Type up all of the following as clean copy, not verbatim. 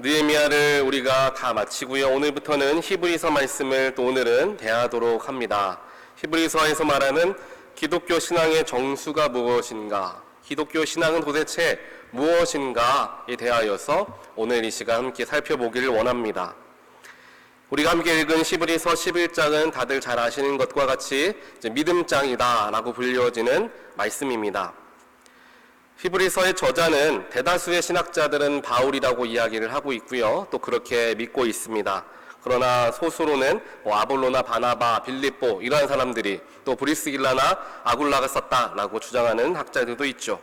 느헤미야를 우리가 다 마치고요. 오늘부터는 히브리서 말씀을 또 오늘은 대하도록 합니다. 히브리서에서 말하는 기독교 신앙의 정수가 무엇인가, 기독교 신앙은 도대체 무엇인가에 대하여서 오늘 이 시간 함께 살펴보기를 원합니다. 우리가 함께 읽은 히브리서 11장은 다들 잘 아시는 것과 같이 믿음장이다 라고 불려지는 말씀입니다. 히브리서의 저자는 대다수의 신학자들은 바울이라고 이야기를 하고 있고요. 또 그렇게 믿고 있습니다. 그러나 소수로는 아볼로나 바나바, 빌립보 이러한 사람들이 또 브리스길라나 아굴라가 썼다라고 주장하는 학자들도 있죠.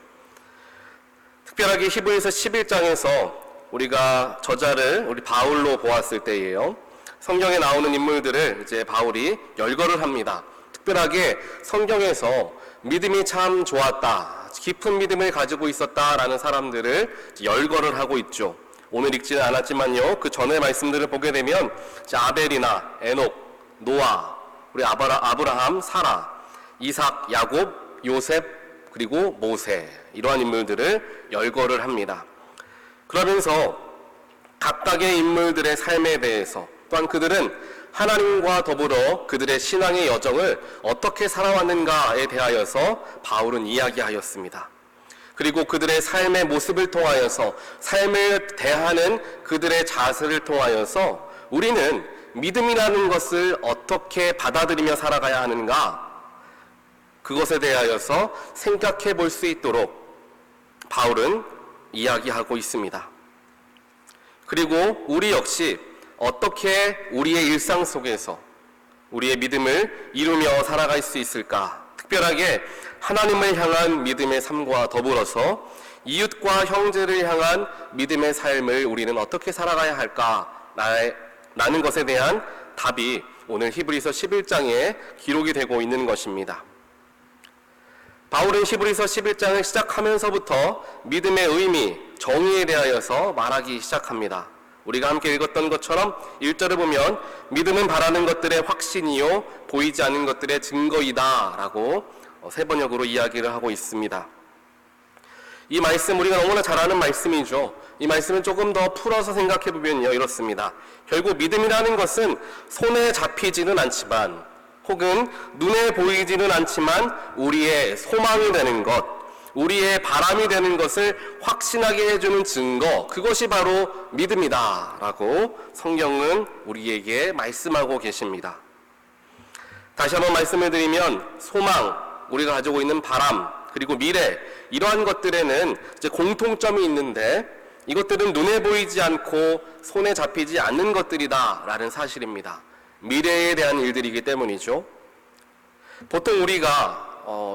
특별하게 히브리서 11장에서 우리가 저자를 우리 바울로 보았을 때예요. 성경에 나오는 인물들을 이제 바울이 열거를 합니다. 특별하게 성경에서 믿음이 참 좋았다, 깊은 믿음을 가지고 있었다라는 사람들을 열거를 하고 있죠. 오늘 읽지는 않았지만요, 그 전의 말씀들을 보게 되면 아벨이나 에녹, 노아, 우리 아브라함, 사라, 이삭, 야곱, 요셉, 그리고 모세, 이러한 인물들을 열거를 합니다. 그러면서 각각의 인물들의 삶에 대해서, 또한 그들은 하나님과 더불어 그들의 신앙의 여정을 어떻게 살아왔는가에 대하여서 바울은 이야기하였습니다. 그리고 그들의 삶의 모습을 통하여서, 삶을 대하는 그들의 자세를 통하여서 우리는 믿음이라는 것을 어떻게 받아들이며 살아가야 하는가, 그것에 대하여서 생각해 볼 수 있도록 바울은 이야기하고 있습니다. 그리고 우리 역시 어떻게 우리의 일상 속에서 우리의 믿음을 이루며 살아갈 수 있을까? 특별하게 하나님을 향한 믿음의 삶과 더불어서 이웃과 형제를 향한 믿음의 삶을 우리는 어떻게 살아가야 할까? 라는 것에 대한 답이 오늘 히브리서 11장에 기록이 되고 있는 것입니다. 바울은 히브리서 11장을 시작하면서부터 믿음의 의미, 정의에 대하여서 말하기 시작합니다. 우리가 함께 읽었던 것처럼 1절을 보면 믿음은 바라는 것들의 확신이요 보이지 않는 것들의 증거이다 라고 세 번역으로 이야기를 하고 있습니다. 이 말씀 우리가 너무나 잘 아는 말씀이죠. 이 말씀을 조금 더 풀어서 생각해 보면요, 이렇습니다. 결국 믿음이라는 것은 손에 잡히지는 않지만, 혹은 눈에 보이지는 않지만 우리의 소망이 되는 것, 우리의 바람이 되는 것을 확신하게 해주는 증거, 그것이 바로 믿음이다 라고 성경은 우리에게 말씀하고 계십니다. 다시 한번 말씀을 드리면, 소망, 우리가 가지고 있는 바람, 그리고 미래, 이러한 것들에는 이제 공통점이 있는데 이것들은 눈에 보이지 않고 손에 잡히지 않는 것들이다 라는 사실입니다. 미래에 대한 일들이기 때문이죠. 보통 우리가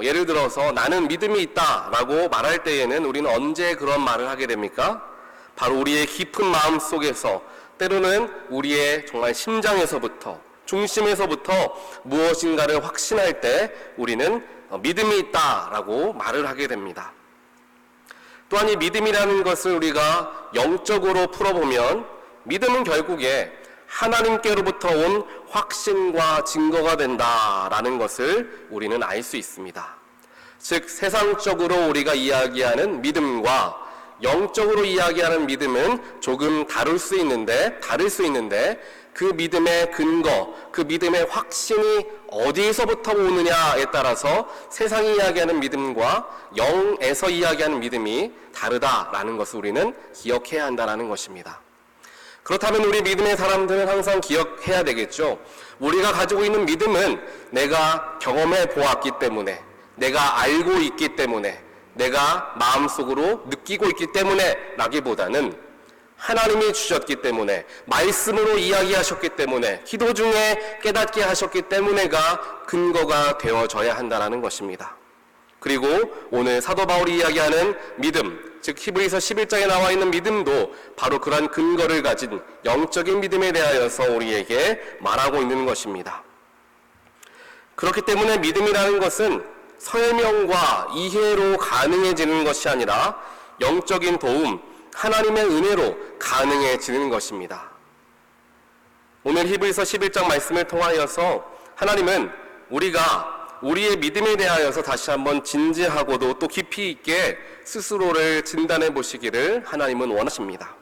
예를 들어서 나는 믿음이 있다 라고 말할 때에는 우리는 언제 그런 말을 하게 됩니까? 바로 우리의 깊은 마음 속에서, 때로는 우리의 정말 심장에서부터, 중심에서부터 무엇인가를 확신할 때 우리는 믿음이 있다 라고 말을 하게 됩니다. 또한 이 믿음이라는 것을 우리가 영적으로 풀어보면, 믿음은 결국에 하나님께로부터 온 확신과 증거가 된다라는 것을 우리는 알 수 있습니다. 즉, 세상적으로 우리가 이야기하는 믿음과 영적으로 이야기하는 믿음은 조금 다를 수 있는데 그 믿음의 근거, 그 믿음의 확신이 어디에서부터 오느냐에 따라서 세상이 이야기하는 믿음과 영에서 이야기하는 믿음이 다르다라는 것을 우리는 기억해야 한다는 것입니다. 그렇다면 우리 믿음의 사람들은 항상 기억해야 되겠죠. 우리가 가지고 있는 믿음은 내가 경험해 보았기 때문에, 내가 알고 있기 때문에, 내가 마음속으로 느끼고 있기 때문에 라기보다는 하나님이 주셨기 때문에, 말씀으로 이야기하셨기 때문에, 기도 중에 깨닫게 하셨기 때문에가 근거가 되어져야 한다는 것입니다. 그리고 오늘 사도 바울이 이야기하는 믿음, 즉 히브리서 11장에 나와 있는 믿음도 바로 그러한 근거를 가진 영적인 믿음에 대하여서 우리에게 말하고 있는 것입니다. 그렇기 때문에 믿음이라는 것은 설명과 이해로 가능해지는 것이 아니라 영적인 도움, 하나님의 은혜로 가능해지는 것입니다. 오늘 히브리서 11장 말씀을 통하여서 하나님은 우리의 믿음에 대하여서 다시 한번 진지하고도 또 깊이 있게 스스로를 진단해 보시기를 하나님은 원하십니다.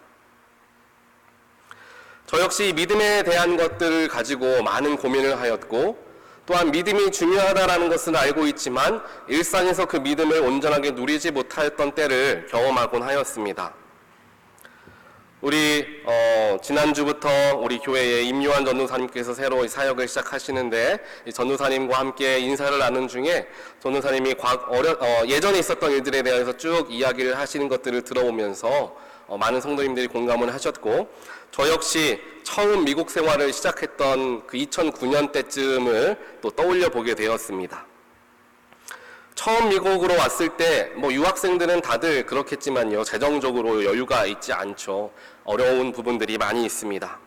저 역시 믿음에 대한 것들을 가지고 많은 고민을 하였고, 또한 믿음이 중요하다는 것은 알고 있지만 일상에서 그 믿음을 온전하게 누리지 못하였던 때를 경험하곤 하였습니다. 우리 지난주부터 우리 교회에 임요한 전도사님께서 새로 사역을 시작하시는데, 이 전도사님과 함께 인사를 나눈 중에 전도사님이 예전에 있었던 일들에 대해서 쭉 이야기를 하시는 것들을 들어오면서 많은 성도님들이 공감을 하셨고, 저 역시 처음 미국 생활을 시작했던 그 2009년 때쯤을 또 떠올려 보게 되었습니다. 처음 미국으로 왔을 때 유학생들은 다들 그렇겠지만요, 재정적으로 여유가 있지 않죠. 어려운 부분들이 많이 있습니다.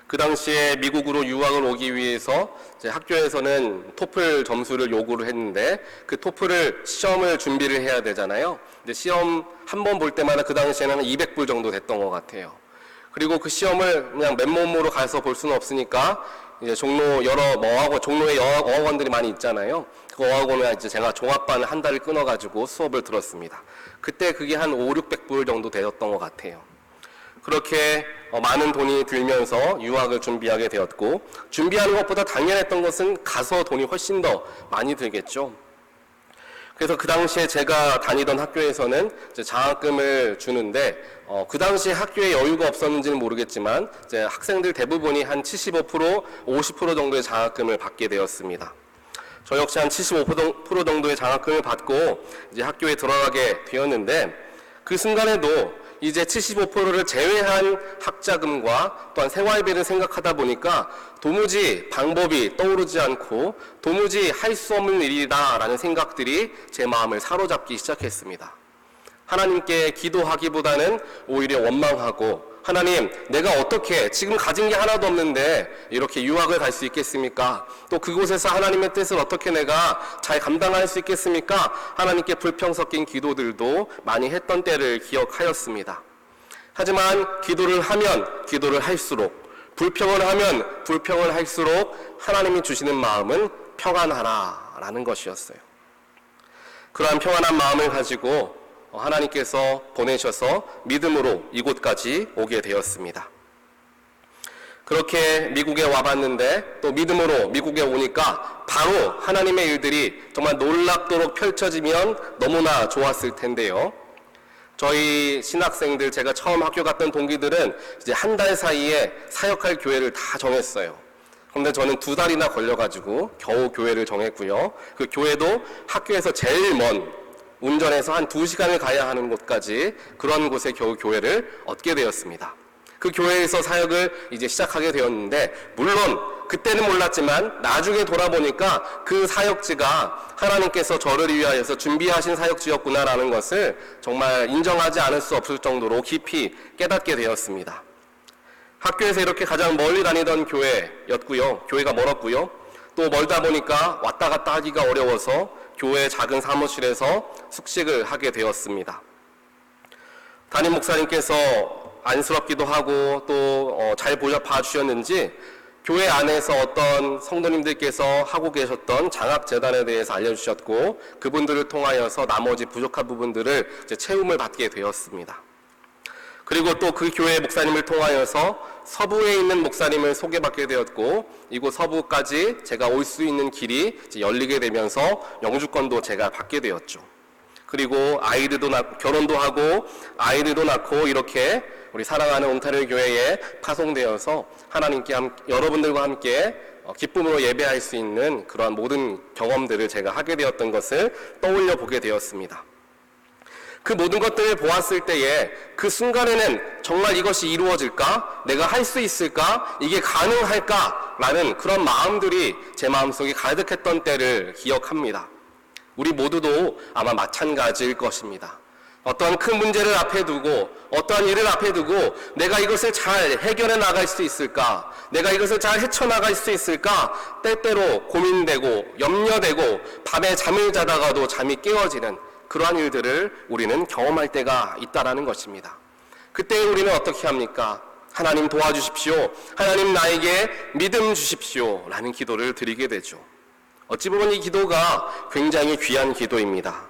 그 당시에 미국으로 유학을 오기 위해서 이제 학교에서는 토플 점수를 요구를 했는데, 그 토플을 시험을 준비를 해야 되잖아요. 근데 시험 한 번 볼 때마다 그 당시에는 200불 정도 됐던 것 같아요. 그리고 그 시험을 그냥 맨몸으로 가서 볼 수는 없으니까 이제 종로에 어학원들이 많이 있잖아요. 그 어학원에 이제 제가 종합반 한 달을 끊어가지고 수업을 들었습니다. 그때 그게 한 500~600불 정도 되었던 것 같아요. 그렇게 많은 돈이 들면서 유학을 준비하게 되었고, 준비하는 것보다 당연했던 것은 가서 돈이 훨씬 더 많이 들겠죠. 그래서 그 당시에 제가 다니던 학교에서는 이제 장학금을 주는데, 그 당시에 학교에 여유가 없었는지는 모르겠지만 이제 학생들 대부분이 한 75%, 50% 정도의 장학금을 받게 되었습니다. 저 역시 한 75% 정도의 장학금을 받고 이제 학교에 들어가게 되었는데, 그 순간에도 이제 75%를 제외한 학자금과 또한 생활비를 생각하다 보니까 도무지 방법이 떠오르지 않고 도무지 할 수 없는 일이다라는 생각들이 제 마음을 사로잡기 시작했습니다. 하나님께 기도하기보다는 오히려 원망하고, 하나님, 내가 어떻게 지금 가진 게 하나도 없는데 이렇게 유학을 갈 수 있겠습니까? 또 그곳에서 하나님의 뜻을 어떻게 내가 잘 감당할 수 있겠습니까? 하나님께 불평 섞인 기도들도 많이 했던 때를 기억하였습니다. 하지만 기도를 하면 기도를 할수록, 불평을 하면 불평을 할수록 하나님이 주시는 마음은 평안하라라는 것이었어요. 그러한 평안한 마음을 가지고 하나님께서 보내셔서 믿음으로 이곳까지 오게 되었습니다. 그렇게 미국에 와봤는데, 또 믿음으로 미국에 오니까 바로 하나님의 일들이 정말 놀랍도록 펼쳐지면 너무나 좋았을 텐데요. 저희 신학생들, 제가 처음 학교 갔던 동기들은 이제 한 달 사이에 사역할 교회를 다 정했어요. 그런데 저는 2달이나 걸려가지고 겨우 교회를 정했고요. 그 교회도 학교에서 제일 먼, 운전해서 한 2시간을 가야 하는 곳까지, 그런 곳에 겨우 교회를 얻게 되었습니다. 그 교회에서 사역을 이제 시작하게 되었는데, 물론 그때는 몰랐지만 나중에 돌아보니까 그 사역지가 하나님께서 저를 위하여서 준비하신 사역지였구나라는 것을 정말 인정하지 않을 수 없을 정도로 깊이 깨닫게 되었습니다. 학교에서 이렇게 가장 멀리 다니던 교회였고요. 교회가 멀었고요. 또 멀다 보니까 왔다 갔다 하기가 어려워서 교회 작은 사무실에서 숙식을 하게 되었습니다. 담임 목사님께서 안쓰럽기도 하고 또 잘 봐주셨는지 교회 안에서 어떤 성도님들께서 하고 계셨던 장학재단에 대해서 알려주셨고, 그분들을 통하여서 나머지 부족한 부분들을 이제 채움을 받게 되었습니다. 그리고 또 그 교회 목사님을 통하여서 서부에 있는 목사님을 소개받게 되었고, 이곳 서부까지 제가 올 수 있는 길이 이제 열리게 되면서 영주권도 제가 받게 되었죠. 그리고 결혼도 하고 아이들도 낳고, 이렇게 우리 사랑하는 온타리오 교회에 파송되어서 하나님께 여러분들과 함께 기쁨으로 예배할 수 있는 그러한 모든 경험들을 제가 하게 되었던 것을 떠올려 보게 되었습니다. 그 모든 것들을 보았을 때에 그 순간에는 정말 이것이 이루어질까? 내가 할 수 있을까? 이게 가능할까? 라는 그런 마음들이 제 마음속에 가득했던 때를 기억합니다. 우리 모두도 아마 마찬가지일 것입니다. 어떠한 큰 문제를 앞에 두고, 어떠한 일을 앞에 두고 내가 이것을 잘 해결해 나갈 수 있을까? 내가 이것을 잘 헤쳐나갈 수 있을까? 때때로 고민되고 염려되고 밤에 잠을 자다가도 잠이 깨어지는 그러한 일들을 우리는 경험할 때가 있다라는 것입니다. 그때 우리는 어떻게 합니까? 하나님 도와주십시오. 하나님 나에게 믿음 주십시오. 라는 기도를 드리게 되죠. 어찌 보면 이 기도가 굉장히 귀한 기도입니다.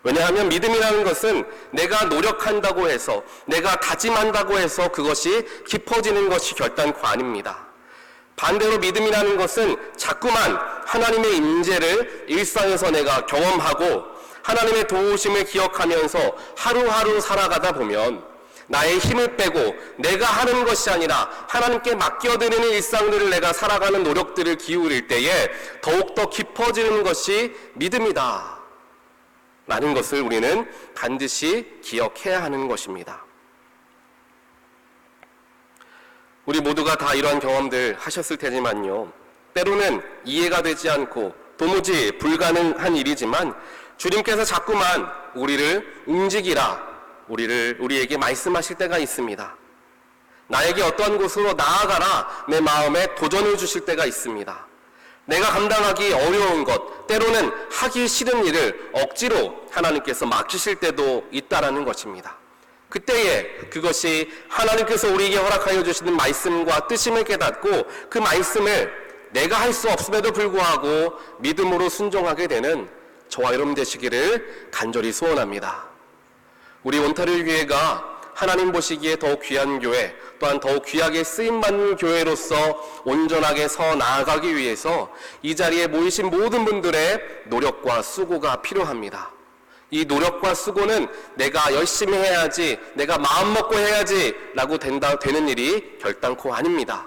왜냐하면 믿음이라는 것은 내가 노력한다고 해서, 내가 다짐한다고 해서 그것이 깊어지는 것이 결단코 아닙니다. 반대로 믿음이라는 것은 자꾸만 하나님의 임재를 일상에서 내가 경험하고 하나님의 도우심을 기억하면서 하루하루 살아가다 보면 나의 힘을 빼고 내가 하는 것이 아니라 하나님께 맡겨드리는 일상들을 내가 살아가는 노력들을 기울일 때에 더욱더 깊어지는 것이 믿음이다 라는 것을 우리는 반드시 기억해야 하는 것입니다. 우리 모두가 다 이러한 경험들 하셨을 테지만요, 때로는 이해가 되지 않고 도무지 불가능한 일이지만 주님께서 자꾸만 우리를 움직이라, 우리에게 말씀하실 때가 있습니다. 나에게 어떠한 곳으로 나아가라, 내 마음에 도전을 주실 때가 있습니다. 내가 감당하기 어려운 것, 때로는 하기 싫은 일을 억지로 하나님께서 맡기실 때도 있다라는 것입니다. 그때에 그것이 하나님께서 우리에게 허락하여 주시는 말씀과 뜻임을 깨닫고 그 말씀을 내가 할 수 없음에도 불구하고 믿음으로 순종하게 되는 저와 여러분 되시기를 간절히 소원합니다. 우리 온타rio 교회가 하나님 보시기에 더욱 귀한 교회, 또한 더욱 귀하게 쓰임받는 교회로서 온전하게 서 나아가기 위해서 이 자리에 모이신 모든 분들의 노력과 수고가 필요합니다. 이 노력과 수고는 내가 열심히 해야지, 내가 마음먹고 해야지 라고 되는 일이 결단코 아닙니다.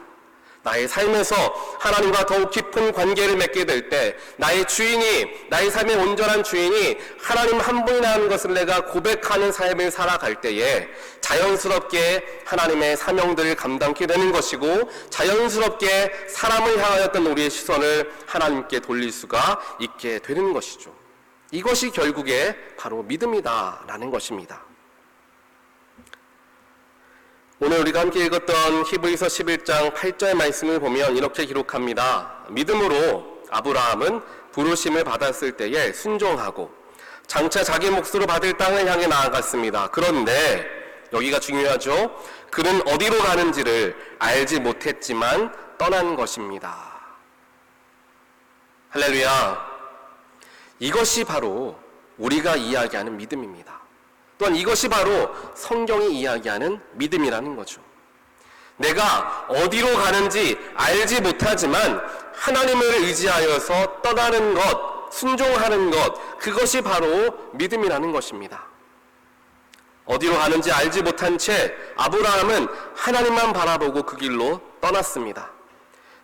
나의 삶에서 하나님과 더욱 깊은 관계를 맺게 될 때, 나의 주인이, 나의 삶의 온전한 주인이 하나님 한 분이라는 것을 내가 고백하는 삶을 살아갈 때에 자연스럽게 하나님의 사명들을 감당하게 되는 것이고, 자연스럽게 사람을 향하였던 우리의 시선을 하나님께 돌릴 수가 있게 되는 것이죠. 이것이 결국에 바로 믿음이다라는 것입니다. 오늘 우리가 함께 읽었던 히브리서 11장 8절 말씀을 보면 이렇게 기록합니다. 믿음으로 아브라함은 부르심을 받았을 때에 순종하고 장차 자기 몫으로 받을 땅을 향해 나아갔습니다. 그런데 여기가 중요하죠. 그는 어디로 가는지를 알지 못했지만 떠난 것입니다. 할렐루야. 이것이 바로 우리가 이야기하는 믿음입니다. 또한 이것이 바로 성경이 이야기하는 믿음이라는 거죠. 내가 어디로 가는지 알지 못하지만 하나님을 의지하여서 떠나는 것, 순종하는 것, 그것이 바로 믿음이라는 것입니다. 어디로 가는지 알지 못한 채 아브라함은 하나님만 바라보고 그 길로 떠났습니다.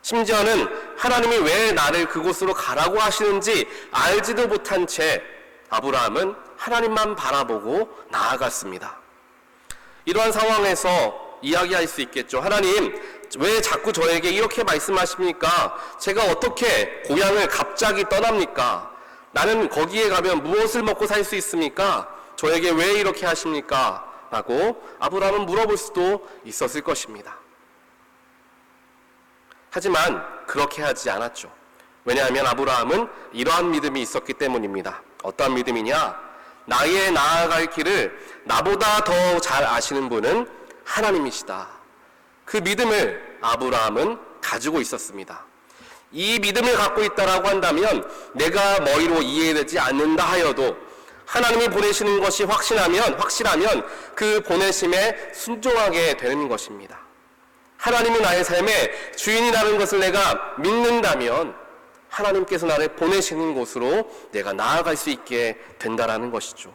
심지어는 하나님이 왜 나를 그곳으로 가라고 하시는지 알지도 못한 채 아브라함은 하나님만 바라보고 나아갔습니다. 이러한 상황에서 이야기할 수 있겠죠. 하나님, 왜 자꾸 저에게 이렇게 말씀하십니까? 제가 어떻게 고향을 갑자기 떠납니까? 나는 거기에 가면 무엇을 먹고 살 수 있습니까? 저에게 왜 이렇게 하십니까? 라고 아브라함은 물어볼 수도 있었을 것입니다. 하지만 그렇게 하지 않았죠. 왜냐하면 아브라함은 이러한 믿음이 있었기 때문입니다. 어떠한 믿음이냐? 나의 나아갈 길을 나보다 더 잘 아시는 분은 하나님이시다. 그 믿음을 아브라함은 가지고 있었습니다. 이 믿음을 갖고 있다라고 한다면 내가 머리로 이해되지 않는다 하여도 하나님이 보내시는 것이 확실하면 그 보내심에 순종하게 되는 것입니다. 하나님이 나의 삶의 주인이라는 것을 내가 믿는다면 하나님께서 나를 보내시는 곳으로 내가 나아갈 수 있게 된다라는 것이죠.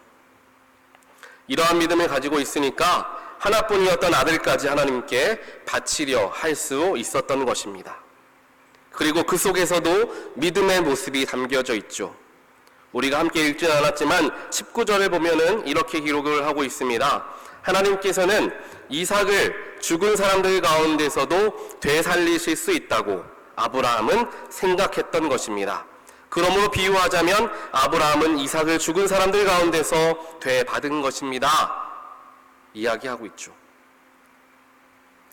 이러한 믿음을 가지고 있으니까 하나뿐이었던 아들까지 하나님께 바치려 할 수 있었던 것입니다. 그리고 그 속에서도 믿음의 모습이 담겨져 있죠. 우리가 함께 읽지는 않았지만 19절을 보면은 이렇게 기록을 하고 있습니다. 하나님께서는 이삭을 죽은 사람들 가운데서도 되살리실 수 있다고 아브라함은 생각했던 것입니다. 그러므로 비유하자면 아브라함은 이삭을 죽은 사람들 가운데서 되받은 것입니다. 이야기하고 있죠.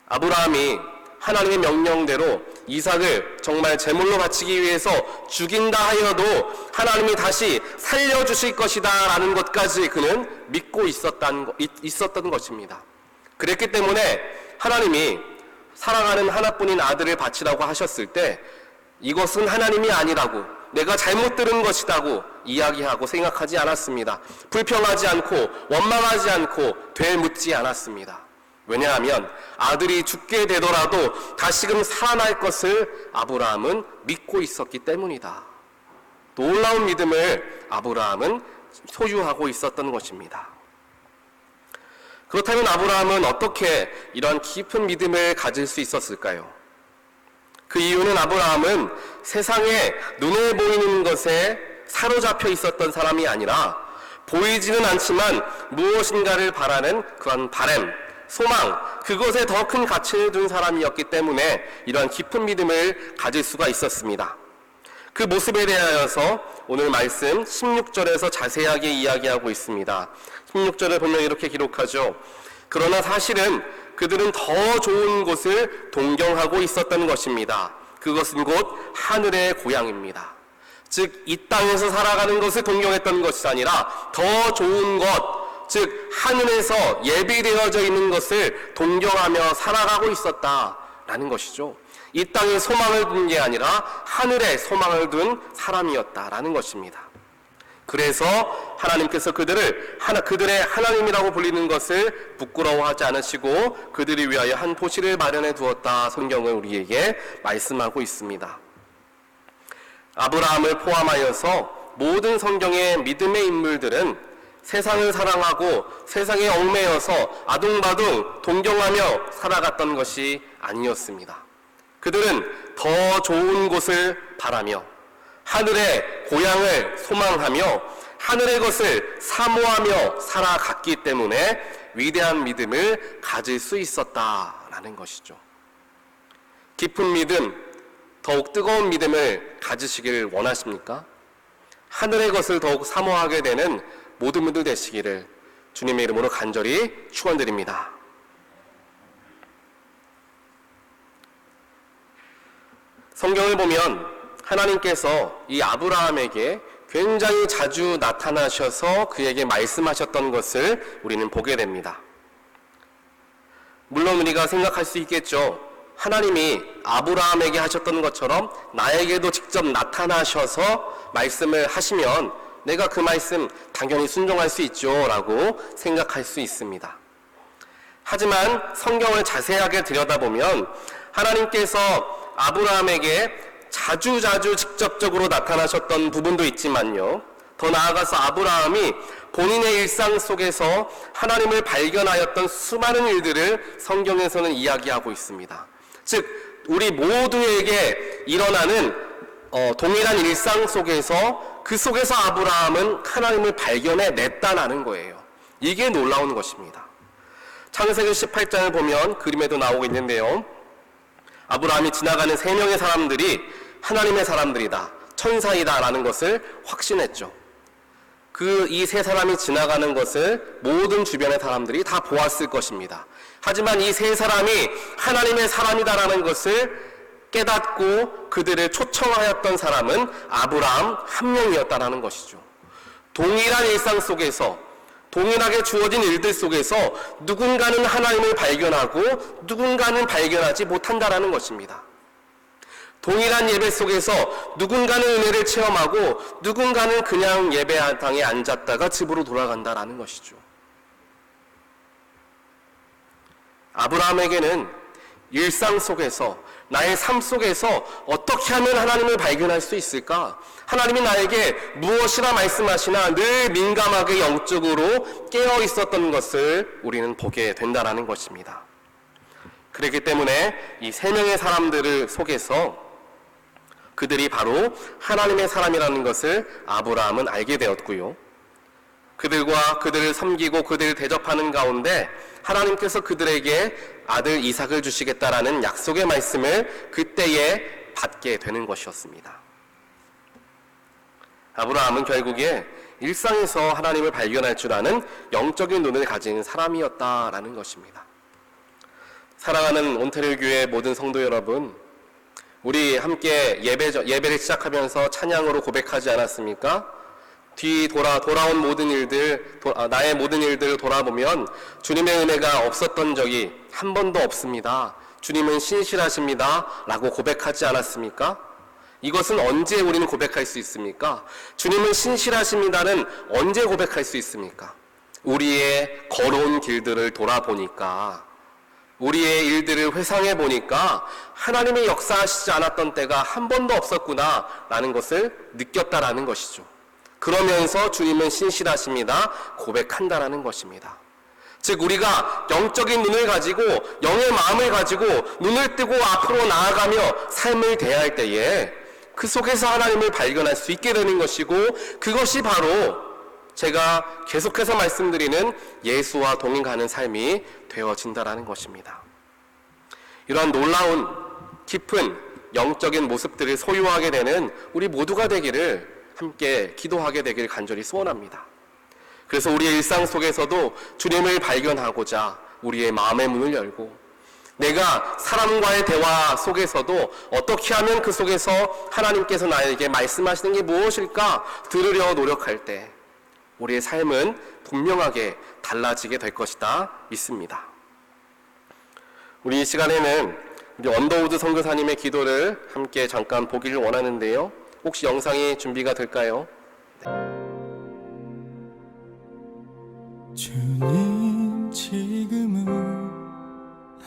아브라함이 하나님의 명령대로 이삭을 정말 제물로 바치기 위해서 죽인다 하여도 하나님이 다시 살려주실 것이다 라는 것까지 그는 믿고 있었던 것입니다. 그랬기 때문에 하나님이 사랑하는 하나뿐인 아들을 바치라고 하셨을 때 이것은 하나님이 아니라고, 내가 잘못 들은 것이라고 이야기하고 생각하지 않았습니다. 불평하지 않고 원망하지 않고 되묻지 않았습니다. 왜냐하면 아들이 죽게 되더라도 다시금 살아날 것을 아브라함은 믿고 있었기 때문이다. 놀라운 믿음을 아브라함은 소유하고 있었던 것입니다. 그렇다면 아브라함은 어떻게 이런 깊은 믿음을 가질 수 있었을까요? 그 이유는 아브라함은 세상에 눈에 보이는 것에 사로잡혀 있었던 사람이 아니라 보이지는 않지만 무엇인가를 바라는 그런 바람, 소망, 그것에 더 큰 가치를 둔 사람이었기 때문에 이러한 깊은 믿음을 가질 수가 있었습니다. 그 모습에 대하여서 오늘 말씀 16절에서 자세하게 이야기하고 있습니다. 16절을 보면 이렇게 기록하죠. 그러나 사실은 그들은 더 좋은 곳을 동경하고 있었던 것입니다. 그것은 곧 하늘의 고향입니다. 즉, 이 땅에서 살아가는 것을 동경했던 것이 아니라 더 좋은 것, 즉 하늘에서 예비되어져 있는 것을 동경하며 살아가고 있었다라는 것이죠. 이 땅에 소망을 둔 게 아니라 하늘에 소망을 둔 사람이었다라는 것입니다. 그래서 하나님께서 그들의 하나님이라고 불리는 것을 부끄러워하지 않으시고 그들이 위하여 한 도시를 마련해 두었다. 성경은 우리에게 말씀하고 있습니다. 아브라함을 포함하여서 모든 성경의 믿음의 인물들은 세상을 사랑하고 세상에 얽매여서 아둥바둥 동경하며 살아갔던 것이 아니었습니다. 그들은 더 좋은 곳을 바라며 하늘의 고향을 소망하며 하늘의 것을 사모하며 살아갔기 때문에 위대한 믿음을 가질 수 있었다라는 것이죠. 깊은 믿음, 더욱 뜨거운 믿음을 가지시기를 원하십니까? 하늘의 것을 더욱 사모하게 되는 모든 분들 되시기를 주님의 이름으로 간절히 축원드립니다. 성경을 보면 하나님께서 이 아브라함에게 굉장히 자주 나타나셔서 그에게 말씀하셨던 것을 우리는 보게 됩니다. 물론 우리가 생각할 수 있겠죠. 하나님이 아브라함에게 하셨던 것처럼 나에게도 직접 나타나셔서 말씀을 하시면 내가 그 말씀 당연히 순종할 수 있죠 라고 생각할 수 있습니다. 하지만 성경을 자세하게 들여다보면 하나님께서 아브라함에게 자주 직접적으로 나타나셨던 부분도 있지만요, 더 나아가서 아브라함이 본인의 일상 속에서 하나님을 발견하였던 수많은 일들을 성경에서는 이야기하고 있습니다. 즉 우리 모두에게 일어나는 동일한 일상 속에서 그 속에서 아브라함은 하나님을 발견해 냈다라는 거예요. 이게 놀라운 것입니다. 창세기 18장을 보면 그림에도 나오고 있는데요, 아브라함이 지나가는 세 명의 사람들이 하나님의 사람들이다, 천사이다 라는 것을 확신했죠. 이 세 사람이 지나가는 것을 모든 주변의 사람들이 다 보았을 것입니다. 하지만 이 세 사람이 하나님의 사람이다라는 것을 깨닫고 그들을 초청하였던 사람은 아브라함 한 명이었다라는 것이죠. 동일한 일상 속에서 동일하게 주어진 일들 속에서 누군가는 하나님을 발견하고 누군가는 발견하지 못한다라는 것입니다. 동일한 예배 속에서 누군가는 은혜를 체험하고 누군가는 그냥 예배당에 앉았다가 집으로 돌아간다라는 것이죠. 아브라함에게는 일상 속에서 나의 삶 속에서 어떻게 하면 하나님을 발견할 수 있을까? 하나님이 나에게 무엇이라 말씀하시나 늘 민감하게 영적으로 깨어 있었던 것을 우리는 보게 된다라는 것입니다. 그렇기 때문에 이 세 명의 사람들을 속에서 그들이 바로 하나님의 사람이라는 것을 아브라함은 알게 되었고요, 그들과 그들을 섬기고 그들을 대접하는 가운데 하나님께서 그들에게 아들 이삭을 주시겠다라는 약속의 말씀을 그때에 받게 되는 것이었습니다. 아브라함은 결국에 일상에서 하나님을 발견할 줄 아는 영적인 눈을 가진 사람이었다라는 것입니다. 사랑하는 온타리오 교회 모든 성도 여러분, 우리 함께 예배를 시작하면서 찬양으로 고백하지 않았습니까? 돌아온 모든 일들, 나의 모든 일들을 돌아보면 주님의 은혜가 없었던 적이 한 번도 없습니다. 주님은 신실하십니다 라고 고백하지 않았습니까? 이것은 언제 우리는 고백할 수 있습니까? 주님은 신실하십니다는 언제 고백할 수 있습니까? 우리의 걸어온 길들을 돌아보니까, 우리의 일들을 회상해 보니까 하나님이 역사하시지 않았던 때가 한 번도 없었구나 라는 것을 느꼈다라는 것이죠. 그러면서 주님은 신실하십니다 고백한다라는 것입니다. 즉 우리가 영적인 눈을 가지고 영의 마음을 가지고 눈을 뜨고 앞으로 나아가며 삶을 대할 때에 그 속에서 하나님을 발견할 수 있게 되는 것이고, 그것이 바로 제가 계속해서 말씀드리는 예수와 동행하는 삶이 되어진다라는 것입니다. 이러한 놀라운 깊은 영적인 모습들을 소유하게 되는 우리 모두가 되기를 함께 기도하게 되길 간절히 소원합니다. 그래서 우리의 일상 속에서도 주님을 발견하고자 우리의 마음의 문을 열고, 내가 사람과의 대화 속에서도 어떻게 하면 그 속에서 하나님께서 나에게 말씀하시는 게 무엇일까 들으려 노력할 때 우리의 삶은 분명하게 달라지게 될 것이다 믿습니다. 우리 이 시간에는 우리 언더우드 선교사님의 기도를 함께 잠깐 보기를 원하는데요. 혹시 영상이 준비가 될까요? 주님, 지금은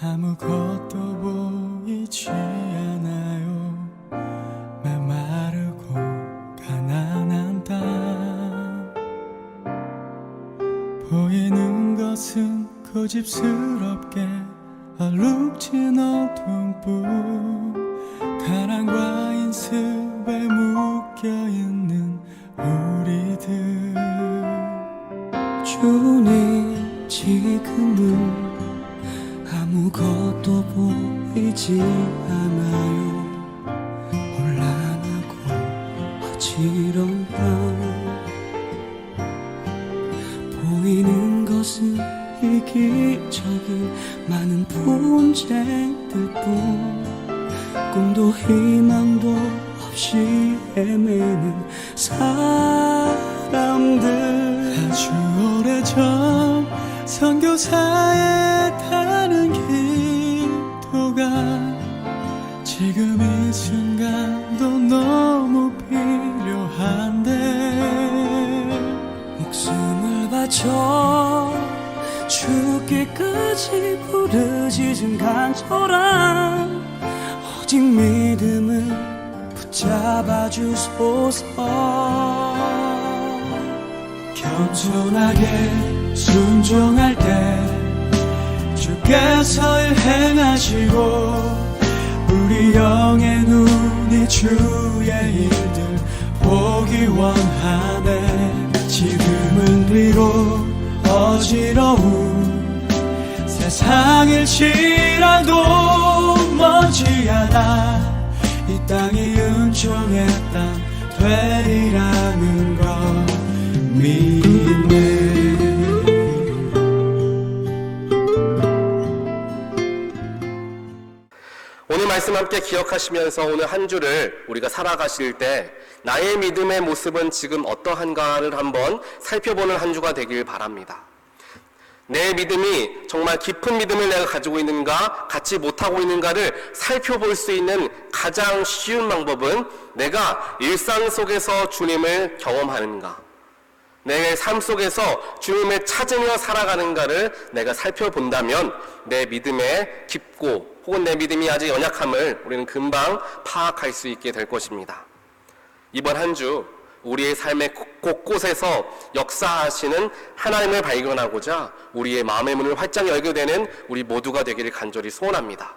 아무것도 보이지 않아요. 메마르고 가난한 땅, 보이는 것은 고집스럽게 얼룩진 어둠뿐, 가난과 인습에 묶여있는 우리들. 주님, 지금은 아무것도 보이지 않아요. 혼란하고 어지러운 밤, 보이는 것은 이기적인 많은 분쟁들뿐, 꿈도 희망도 없이 헤매는 사람들. 아주 오래전 선교사의 다른 기도가 지금 이 순간도 너무 필요한데, 목숨을 바쳐 죽기까지 부르짖은 간절함, 오직 믿음을 붙잡아 주소서. 겸손하게 순종할 때 주께서 일행하시고, 우리 영의 눈이 주의 일들 보기 원하네. 지금은 비록 어지러운 세상일지라도 머지않아 이 땅이 은총의 땅 되리라는 것 믿네. 오늘 말씀 함께 기억하시면서 오늘 한 주를 우리가 살아가실 때 나의 믿음의 모습은 지금 어떠한가를 한번 살펴보는 한 주가 되길 바랍니다. 내 믿음이 정말 깊은 믿음을 내가 가지고 있는가, 갖지 못하고 있는가를 살펴볼 수 있는 가장 쉬운 방법은 내가 일상 속에서 주님을 경험하는가, 내 삶 속에서 주님을 찾으며 살아가는가를 내가 살펴본다면 내 믿음의 깊고 혹은 내 믿음이 아직 연약함을 우리는 금방 파악할 수 있게 될 것입니다. 이번 한 주 우리의 삶의 곳곳에서 역사하시는 하나님을 발견하고자 우리의 마음의 문을 활짝 열게 되는 우리 모두가 되기를 간절히 소원합니다.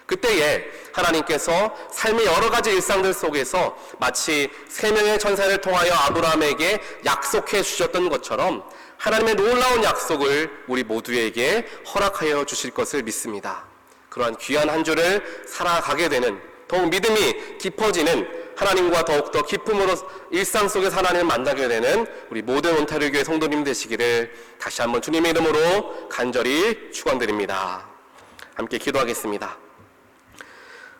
그때에 하나님께서 삶의 여러 가지 일상들 속에서 마치 3명의 천사를 통하여 아브라함에게 약속해 주셨던 것처럼 하나님의 놀라운 약속을 우리 모두에게 허락하여 주실 것을 믿습니다. 그러한 귀한 한 주를 살아가게 되는, 더욱 믿음이 깊어지는, 하나님과 더욱더 기쁨으로 일상 속에서 하나님을 만나게 되는 우리 모든 온타르교회 성도님 되시기를 다시 한번 주님의 이름으로 간절히 축원드립니다. 함께 기도하겠습니다.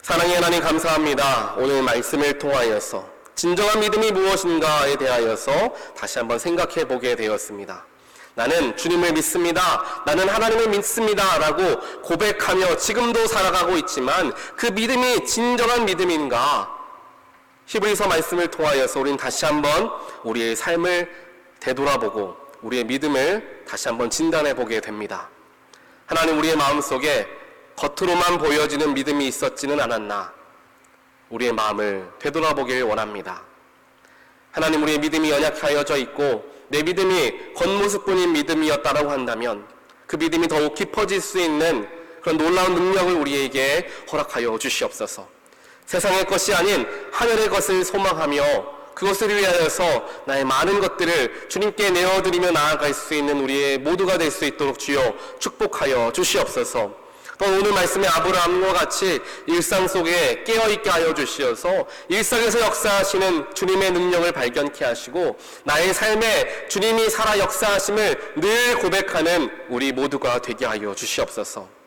사랑의 하나님, 감사합니다. 오늘 말씀을 통하여서 진정한 믿음이 무엇인가에 대하여서 다시 한번 생각해 보게 되었습니다. 나는 주님을 믿습니다, 나는 하나님을 믿습니다 라고 고백하며 지금도 살아가고 있지만 그 믿음이 진정한 믿음인가, 히브리서 말씀을 통하여서 우리는 다시 한번 우리의 삶을 되돌아보고 우리의 믿음을 다시 한번 진단해 보게 됩니다. 하나님, 우리의 마음속에 겉으로만 보여지는 믿음이 있었지는 않았나, 우리의 마음을 되돌아보길 원합니다. 하나님, 우리의 믿음이 연약하여져 있고 내 믿음이 겉모습뿐인 믿음이었다라고 한다면 그 믿음이 더욱 깊어질 수 있는 그런 놀라운 능력을 우리에게 허락하여 주시옵소서. 세상의 것이 아닌 하늘의 것을 소망하며 그것을 위하여서 나의 많은 것들을 주님께 내어드리며 나아갈 수 있는 우리의 모두가 될 수 있도록 주여 축복하여 주시옵소서. 또 오늘 말씀의 아브라함과 같이 일상 속에 깨어있게 하여 주시어서 일상에서 역사하시는 주님의 능력을 발견케 하시고 나의 삶에 주님이 살아 역사하심을 늘 고백하는 우리 모두가 되게 하여 주시옵소서.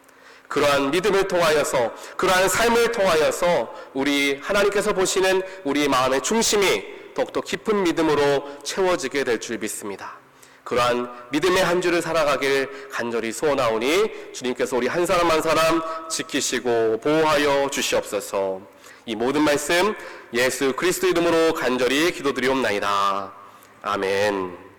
그러한 믿음을 통하여서, 그러한 삶을 통하여서 우리 하나님께서 보시는 우리 마음의 중심이 더욱더 깊은 믿음으로 채워지게 될 줄 믿습니다. 그러한 믿음의 한 주를 살아가길 간절히 소원하오니 주님께서 우리 한 사람 한 사람 지키시고 보호하여 주시옵소서. 이 모든 말씀 예수 그리스도 이름으로 간절히 기도드리옵나이다. 아멘.